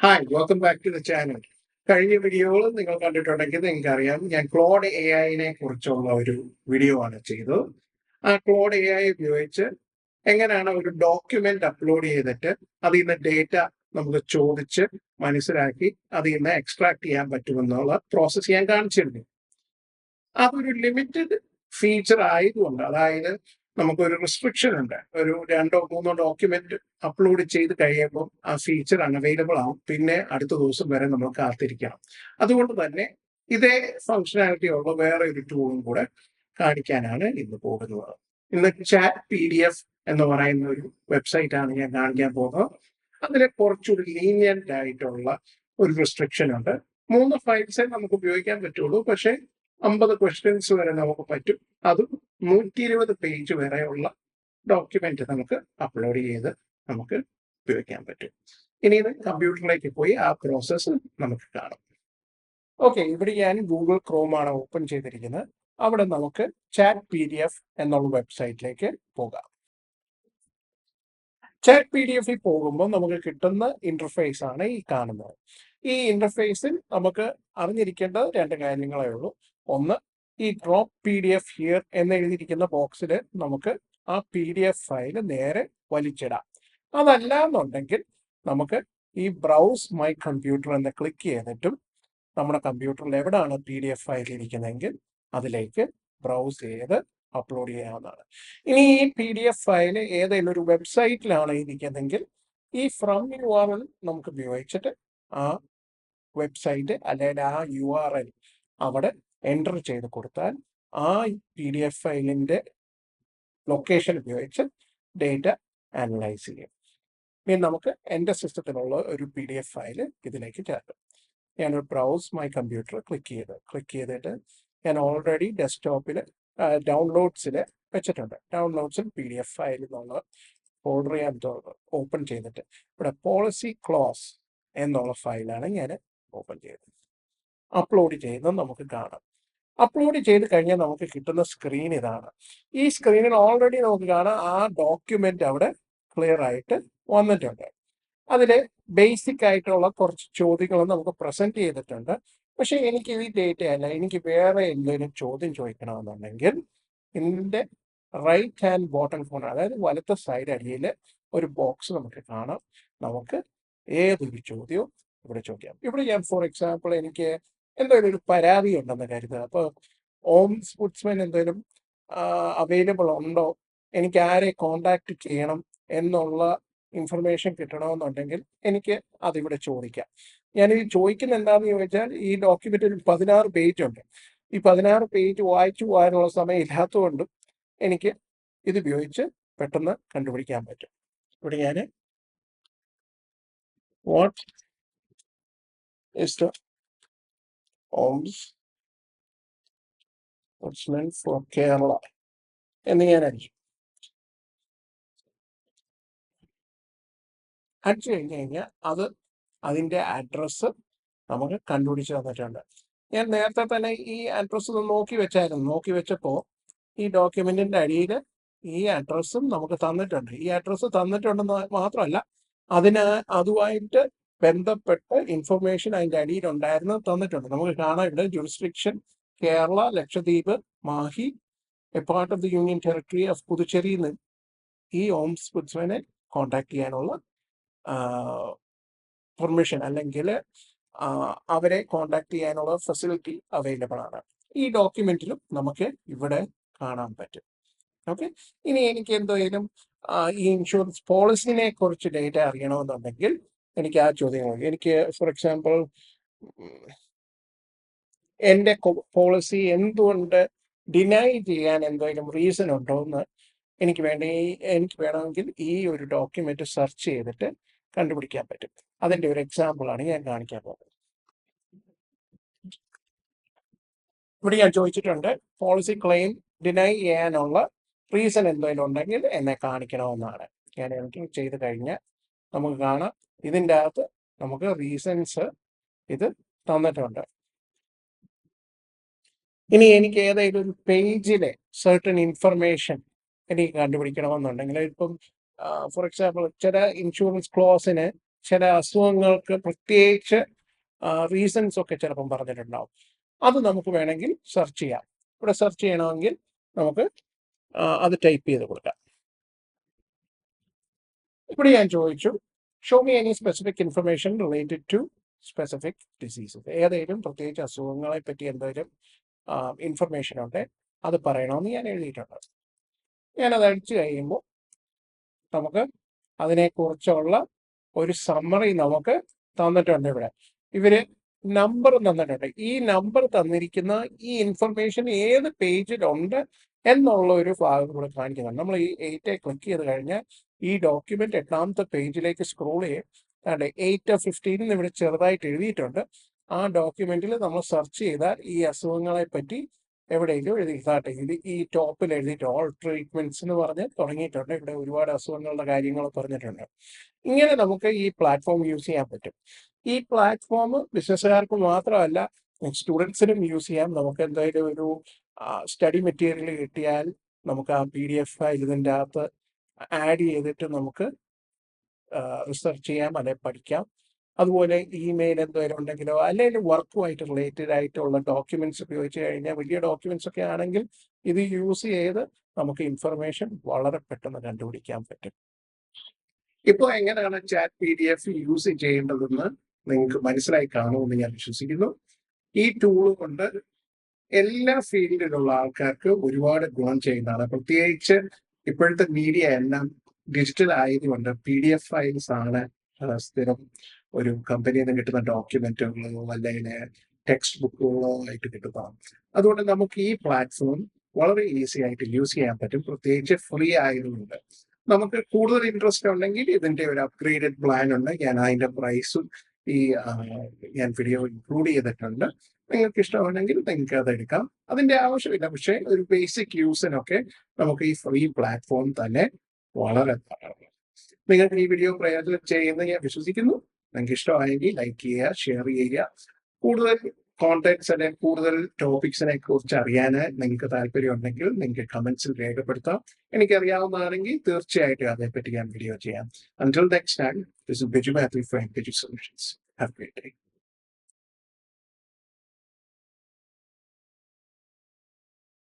Hi welcome back to the channel. കഴിഞ്ഞ വീഡിയോകൾ നിങ്ങൾ കണ്ടിട്ടുണ്ടെങ്കിൽ നിങ്ങൾക്കറിയാം ഞാൻ ക്ലോഡ് എ ഐനെ കുറിച്ചുള്ള ഒരു വീഡിയോ ആണ് ചെയ്തത്. ആ ക്ലോഡ് എ ഐ ഉപയോഗിച്ച് എങ്ങനെയാണ് ഒരു ഡോക്യുമെന്റ് അപ്ലോഡ് ചെയ്തിട്ട് അതിൽ നിന്ന് ഡേറ്റ നമുക്ക് ചോദിച്ച് മനസ്സിലാക്കി അതിൽ നിന്ന് എക്സ്ട്രാക്ട് ചെയ്യാൻ പറ്റുമെന്നുള്ള പ്രോസസ്സ് ഞാൻ കാണിച്ചിരുന്നു. അതൊരു ലിമിറ്റഡ് ഫീച്ചർ ആയതുകൊണ്ട്, അതായത് നമുക്കൊരു റിസ്ട്രിക്ഷൻ ഉണ്ട്. ഒരു 2-3 ഡോക്യുമെന്റ് അപ്ലോഡ് ചെയ്ത് കഴിയുമ്പോൾ ആ ഫീച്ചർ അൺഅവൈലബിൾ ആവും. പിന്നെ അടുത്ത ദിവസം വരെ നമ്മൾ കാത്തിരിക്കണം. അതുകൊണ്ട് തന്നെ ഇതേ ഫംഗ്ഷനാലിറ്റി ഉള്ള വേറെ ഒരു ടൂളും കൂടെ കാണിക്കാനാണ് ഇന്ന് പോകുന്നത്. ഇന്ന് ചാറ്റ് PDF എന്ന് പറയുന്ന ഒരു വെബ്സൈറ്റ് ആണ് ഞാൻ കാണിക്കാൻ പോകുന്നത്. അതിൽ കുറച്ചുകൂടി ലീനിയന്റ് ആയിട്ടുള്ള ഒരു റിസ്ട്രിക്ഷൻ ഉണ്ട്. 3 ഫയൽസേ നമുക്ക് ഉപയോഗിക്കാൻ പറ്റുള്ളൂ. പക്ഷേ 50 ക്വസ്റ്റ്യൻസ് വരെ നമുക്ക് പറ്റും. അതും 120 പേജ് വരെയുള്ള ഡോക്യുമെന്റ് നമുക്ക് അപ്ലോഡ് ചെയ്ത് നമുക്ക് ഉപയോഗിക്കാൻ പറ്റും. ഇനി ഇത് കമ്പ്യൂട്ടറിലേക്ക് പോയി ആ പ്രോസസ്സ് നമുക്ക് കാണാം. ഓക്കെ, ഇവിടെ ഞാൻ ഗൂഗിൾ ക്രോം ആണ് ഓപ്പൺ ചെയ്തിരിക്കുന്നത്. അവിടെ നമുക്ക് ചാറ്റ് PDF എന്നുള്ള വെബ്സൈറ്റിലേക്ക് പോകാം. ചാറ്റ് PDF പോകുമ്പോൾ നമുക്ക് കിട്ടുന്ന ഇന്റർഫേസ് ആണ് ഈ കാണുന്നത്. ഈ ഇന്റർഫേസിൽ നമുക്ക് അറിഞ്ഞിരിക്കേണ്ട 2 കാര്യങ്ങളേ ഉള്ളൂ. ഒന്ന്, ഈ ഡ്രോപ്പ് PDF ഹിയർ എന്ന് എഴുതിയിരിക്കുന്ന ബോക്സിൽ നമുക്ക് ആ PDF ഫയൽ നേരെ വലിച്ചിടാം. അതല്ല എന്നുണ്ടെങ്കിൽ നമുക്ക് ഈ ബ്രൗസ് മൈ കമ്പ്യൂട്ടർ എന്ന് ക്ലിക്ക് ചെയ്തിട്ടും നമ്മുടെ കമ്പ്യൂട്ടറിൽ എവിടെയാണ് PDF ഫയൽ ഇരിക്കുന്നതെങ്കിൽ അതിലേക്ക് ബ്രൗസ് ചെയ്ത് അപ്ലോഡ് ചെയ്യാവുന്നതാണ്. ഇനി ഈ PDF ഫയൽ ഏതെങ്കിലും ഒരു വെബ്സൈറ്റിലാണ് ഇരിക്കുന്നതെങ്കിൽ ഈ ഫ്രം URL നമുക്ക് ഉപയോഗിച്ചിട്ട് ആ വെബ്സൈറ്റ് അല്ലെങ്കിൽ ആ URL അവിടെ എൻ്റർ ചെയ്ത് കൊടുത്താൽ ആ PDF ഫയലിൻ്റെ ലൊക്കേഷൻ ഉപയോഗിച്ച് ഡേറ്റ അനലൈസ് ചെയ്യും. ഇനി നമുക്ക് എൻ്റെ സിസ്റ്റത്തിലുള്ള ഒരു PDF ഫയൽ ഇതിലേക്ക് ചേർക്കാം. ഞാനൊരു ബ്രൗസ് മൈ കമ്പ്യൂട്ടർ ക്ലിക്ക് ചെയ്തിട്ട് ഞാൻ ഓൾറെഡി ഡെസ്ക്ടോപ്പിൽ ഡൗൺലോഡ്സിൽ വെച്ചിട്ടുണ്ട്. ഡൗൺലോഡ്സിൽ PDF ഫയൽ എന്നുള്ള ഫോൾഡർ ഞാൻ ഓപ്പൺ ചെയ്തിട്ട് ഇവിടെ പോളിസി ക്ലോസ് എന്നുള്ള ഫയലാണ് ഞാൻ ഓപ്പൺ ചെയ്തത്. അപ്ലോഡ് ചെയ്യുന്നത് നമുക്ക് കാണാം. അപ്ലോഡ് ചെയ്ത് കഴിഞ്ഞാൽ നമുക്ക് കിട്ടുന്ന സ്ക്രീൻ ഇതാണ്. ഈ സ്ക്രീനിൽ ഓൾറെഡി നമുക്ക് കാണാം ആ ഡോക്യുമെന്റ് അവിടെ ക്ലിയർ ആയിട്ട് വന്നിട്ടുണ്ട്. അതിൽ ബേസിക് ആയിട്ടുള്ള കുറച്ച് ചോദ്യങ്ങൾ നമുക്ക് പ്രസന്റ് ചെയ്തിട്ടുണ്ട്. പക്ഷെ എനിക്ക് ഈ ഡേറ്റ അല്ല, എനിക്ക് വേറെ എന്തെങ്കിലും ചോദ്യം ചോദിക്കണമെന്നുണ്ടെങ്കിൽ ഇതിൻ്റെ റൈറ്റ് ഹാൻഡ് ബോട്ടം കോർണർ, അതായത് വലത്തെ സൈഡ് അടിയിൽ ഒരു ബോക്സ് നമുക്ക് കാണാം. നമുക്ക് ഏതൊരു ചോദ്യവും ഇവിടെ ചോദിക്കാം. ഇവിടെ ഞാൻ ഫോർ എക്സാമ്പിൾ എനിക്ക് എന്തെങ്കിലും ഒരു പരാതി ഉണ്ടെന്ന് കരുതുക. അപ്പോൾ ഓംബുഡ്സ്മാൻ എന്തെങ്കിലും അവൈലബിൾ ഉണ്ടോ, എനിക്ക് ആരെ കോണ്ടാക്ട് ചെയ്യണം എന്നുള്ള ഇൻഫർമേഷൻ കിട്ടണമെന്നുണ്ടെങ്കിൽ എനിക്ക് അതിവിടെ ചോദിക്കാം. ഞാനിത് ചോദിക്കുന്ന എന്താണെന്ന് ചോദിച്ചാൽ ഈ ഡോക്യുമെന്റിൽ 16 പേജ് ഉണ്ട്. ഈ 16 പേജ് വായിച്ചു പോകാനുള്ള സമയം ഇല്ലാത്തതുകൊണ്ടും എനിക്ക് ഇത് ഉപയോഗിച്ച് പെട്ടെന്ന് കണ്ടുപിടിക്കാൻ പറ്റും. ഇവിടെ ഞാൻ what is the ombudsman for Kerala എന്ന് ഞാൻ അടിച്ചു. അടിച്ചു കഴിഞ്ഞാൽ അതിൻ്റെ അഡ്രസ്സ് നമുക്ക് കണ്ടുപിടിച്ച് തന്നിട്ടുണ്ട്. ഞാൻ നേരത്തെ തന്നെ ഈ അഡ്രസ്സ് നോക്കി വെച്ചപ്പോൾ ഈ ഡോക്യുമെന്റിന്റെ അടിയിൽ ഈ അഡ്രസ്സും നമുക്ക് തന്നിട്ടുണ്ട്. ഈ അഡ്രസ്സ് തന്നിട്ടുണ്ടെന്ന് മാത്രമല്ല, അതുമായിട്ട് ബന്ധപ്പെട്ട ഇൻഫർമേഷൻ അതിൻ്റെ അടിയിൽ ഉണ്ടായിരുന്നു തന്നിട്ടുണ്ട്. നമുക്ക് കാണാം ഇവിടെ jurisdiction Kerala, Lakshadweep, Mahe, a part of the union territory of പുതുച്ചേരിയിൽ നിന്ന് ഈ ഓംബുഡ്സ്മാനെ കോണ്ടാക്ട് ചെയ്യാനുള്ള പെർമിഷൻ അല്ലെങ്കിൽ അവരെ കോണ്ടാക്ട് ചെയ്യാനുള്ള ഫെസിലിറ്റി അവൈലബിൾ ആണ്. ഈ ഡോക്യുമെന്റിലും നമുക്ക് ഇവിടെ കാണാൻ പറ്റും. ഓക്കെ, ഇനി എനിക്ക് എന്തെങ്കിലും ഈ ഇൻഷുറൻസ് പോളിസിനെ കുറിച്ച് ഡേറ്റ അറിയണമെന്നുണ്ടെങ്കിൽ എനിക്ക് ആ ചോദ്യങ്ങൾ, എനിക്ക് ഫോർ എക്സാമ്പിൾ എൻ്റെ പോളിസി എന്തുകൊണ്ട് ഡിനൈ ചെയ്യാൻ എന്തെങ്കിലും റീസൺ ഉണ്ടോ എന്ന് എനിക്ക് വേണമെങ്കിൽ ഈ ഒരു ഡോക്യുമെന്റ് സെർച്ച് ചെയ്തിട്ട് കണ്ടുപിടിക്കാൻ പറ്റും. അതിൻ്റെ ഒരു എക്സാമ്പിളാണ് ഞാൻ കാണിക്കാൻ പോകുന്നത്. ഇവിടെ ഞാൻ ചോദിച്ചിട്ടുണ്ട് പോളിസി ക്ലെയിം ഡിനൈ ചെയ്യാനുള്ള റീസൺ എന്തെങ്കിലും ഉണ്ടെങ്കിൽ എന്നെ കാണിക്കണമെന്നാണ്. ഞാൻ എനിക്ക് ചെയ്ത് കഴിഞ്ഞാൽ നമുക്ക് കാണാം ഇതിൻ്റെ അകത്ത് നമുക്ക് റീസൺസ് ഇത് തന്നിട്ടുണ്ട്. ഇനി എനിക്ക് ഏതെങ്കിലും ഒരു പേജിലെ സർട്ടൺ ഇൻഫർമേഷൻ എനിക്ക് കണ്ടുപിടിക്കണമെന്നുണ്ടെങ്കിൽ, ഇപ്പം ഫോർ എക്സാമ്പിൾ ചില ഇൻഷുറൻസ് ക്ലോസിന് ചില അസുഖങ്ങൾക്ക് പ്രത്യേകിച്ച് റീസൺസ് ഒക്കെ ചിലപ്പം പറഞ്ഞിട്ടുണ്ടാവും. അത് നമുക്ക് വേണമെങ്കിൽ സെർച്ച് ചെയ്യാം. ഇവിടെ സെർച്ച് ചെയ്യണമെങ്കിൽ നമുക്ക് അത് ടൈപ്പ് ചെയ്ത് കൊടുക്കാം. ഇവിടെ ഞാൻ ചോദിച്ചു show me any specific information related to specific diseases. ഏതെങ്കിലും പ്രത്യേകിച്ച് അസുഖങ്ങളെ പറ്റി എന്തെങ്കിലും ഇൻഫർമേഷൻ ഉണ്ട് അത് പറയണമെന്ന് ഞാൻ എഴുതിയിട്ടുണ്ട്. ഞാനത് അടിച്ചു കഴിയുമ്പോൾ നമുക്ക് അതിനെക്കുറിച്ചുള്ള ഒരു സമ്മറി നമുക്ക് തന്നിട്ടുണ്ട്. ഇവിടെ ഇവര് നമ്പർ തന്നിട്ടുണ്ട്. ഈ നമ്പർ തന്നിരിക്കുന്ന ഈ ഇൻഫർമേഷൻ ഏത് പേജിലുണ്ട് എന്നുള്ള ഒരു ഭാഗം കൂടെ കാണിക്കുന്നുണ്ട്. നമ്മൾ ഈ 8 ക്ലിക്ക് ചെയ്ത് കഴിഞ്ഞാൽ ഈ ഡോക്യുമെന്റ് 8ാമത്തെ പേജിലേക്ക് സ്ക്രോൾ ചെയ്യും. 8:15 ഇവിടെ ചെറുതായിട്ട് എഴുതിയിട്ടുണ്ട്. ആ ഡോക്യുമെന്റിൽ നമ്മൾ സെർച്ച് ചെയ്താൽ ഈ അസുഖങ്ങളെ പറ്റി എവിടെയെങ്കിലും എഴുതി ഈ ടോപ്പിൽ എഴുതിയിട്ട് ഓൾ ട്രീറ്റ്മെന്റ്സ് എന്ന് പറഞ്ഞ് തുടങ്ങിയിട്ടുണ്ട്. ഇവിടെ ഒരുപാട് അസുഖങ്ങളുടെ കാര്യങ്ങൾ പറഞ്ഞിട്ടുണ്ട്. ഇങ്ങനെ നമുക്ക് ഈ പ്ലാറ്റ്ഫോം യൂസ് ചെയ്യാൻ പറ്റും. ഈ പ്ലാറ്റ്ഫോം ബിസിനസ്സുകാർക്ക് മാത്രമല്ല സ്റ്റുഡൻസിനും യൂസ് ചെയ്യാം. നമുക്ക് എന്തായാലും ഒരു സ്റ്റഡി മെറ്റീരിയൽ കിട്ടിയാൽ നമുക്ക് ആ PDF ഫയൽ ഇതിൻ്റെ അകത്ത് ആഡ് ചെയ്തിട്ട് നമുക്ക് റിസർച്ച് ചെയ്യാം, അല്ലെ പഠിക്കാം. അതുപോലെ ഇമെയിൽ എന്തെങ്കിലും ഉണ്ടെങ്കിലോ അല്ലെങ്കിൽ വർക്കുമായിട്ട് റിലേറ്റഡ് ആയിട്ടുള്ള ഡോക്യുമെന്റ്സ് ഉപയോഗിച്ച് കഴിഞ്ഞാൽ വലിയ ഡോക്യുമെന്റ്സ് ഒക്കെ ആണെങ്കിൽ ഇത് യൂസ് ചെയ്ത് നമുക്ക് ഇൻഫർമേഷൻ വളരെ പെട്ടെന്ന് കണ്ടുപിടിക്കാൻ പറ്റും. ഇപ്പോൾ എങ്ങനെയാണ് ചാറ്റ് PDF യൂസ് ചെയ്യേണ്ടതെന്ന് നിങ്ങൾക്ക് മനസ്സിലായി കാണുമെന്ന് ഞാൻ വിശ്വസിക്കുന്നു. ഈ ടൂൾ കൊണ്ട് എല്ലാ ഫീൽഡിലുള്ള ആൾക്കാർക്ക് ഒരുപാട് ഗുണം ചെയ്യുന്നതാണ്. പ്രത്യേകിച്ച് ഇപ്പോഴത്തെ മീഡിയ എല്ലാം ഡിജിറ്റൽ ആയതുകൊണ്ട് PDF ഫയൽസ് ആണ് സ്ഥിരം ഒരു കമ്പനിയിൽ നിന്ന് കിട്ടുന്ന ഡോക്യുമെന്റുകളോ അല്ലെങ്കിൽ ടെക്സ്റ്റ് ബുക്കുകളോ ആയിട്ട് കിട്ടുന്നതാണ്. അതുകൊണ്ട് നമുക്ക് ഈ പ്ലാറ്റ്ഫോം വളരെ ഈസി ആയിട്ട് യൂസ് ചെയ്യാൻ പറ്റും. പ്രത്യേകിച്ച് ഫ്രീ ആയതുകൊണ്ട് നമുക്ക് കൂടുതൽ ഇൻട്രസ്റ്റ് ഉണ്ടെങ്കിൽ ഇതിന്റെ ഒരു അപ്ഗ്രേഡഡ് പ്ലാൻ ഉണ്ട്. ഞാൻ അതിന്റെ പ്രൈസും ഞാൻ വീഡിയോ ഇൻക്ലൂഡ് ചെയ്തിട്ടുണ്ട്. നിങ്ങൾക്ക് ഇഷ്ടമാണെങ്കിൽ നിങ്ങൾക്ക് അത് എടുക്കാം. അതിന്റെ ആവശ്യമില്ല. പക്ഷേ ഒരു ബേസിക് യൂസിനൊക്കെ നമുക്ക് ഈ ഫ്രീ പ്ലാറ്റ്ഫോം തന്നെ വളരെ ധാരാളം. നിങ്ങൾക്ക് ഈ വീഡിയോ പ്രയോജനം ചെയ്യുന്നത് ഞാൻ വിശ്വസിക്കുന്നു. നിങ്ങൾക്ക് ഇഷ്ടമായെങ്കിൽ ലൈക്ക് ചെയ്യുക, ഷെയർ ചെയ്യുക. കൂടുതൽ കോntents അല്ലെങ്കിൽ കൂടുതൽ ടോപ്പിക്സിനെ കുറിച്ച് അറിയാൻ നിങ്ങൾക്ക് താല്പര്യം ഉണ്ടെങ്കിൽ നിങ്ങൾക്ക് കമന്റ്സിൽ രേഖപ്പെടുത്താം. എനിക്കറിയാവുന്നതാണെങ്കിൽ തീർച്ചയായിട്ടും അതേപ്പറ്റി ഞാൻ വീഡിയോ ചെയ്യാം. Until next time, this is Biju Mathew from Biju Solutions. Have a great day.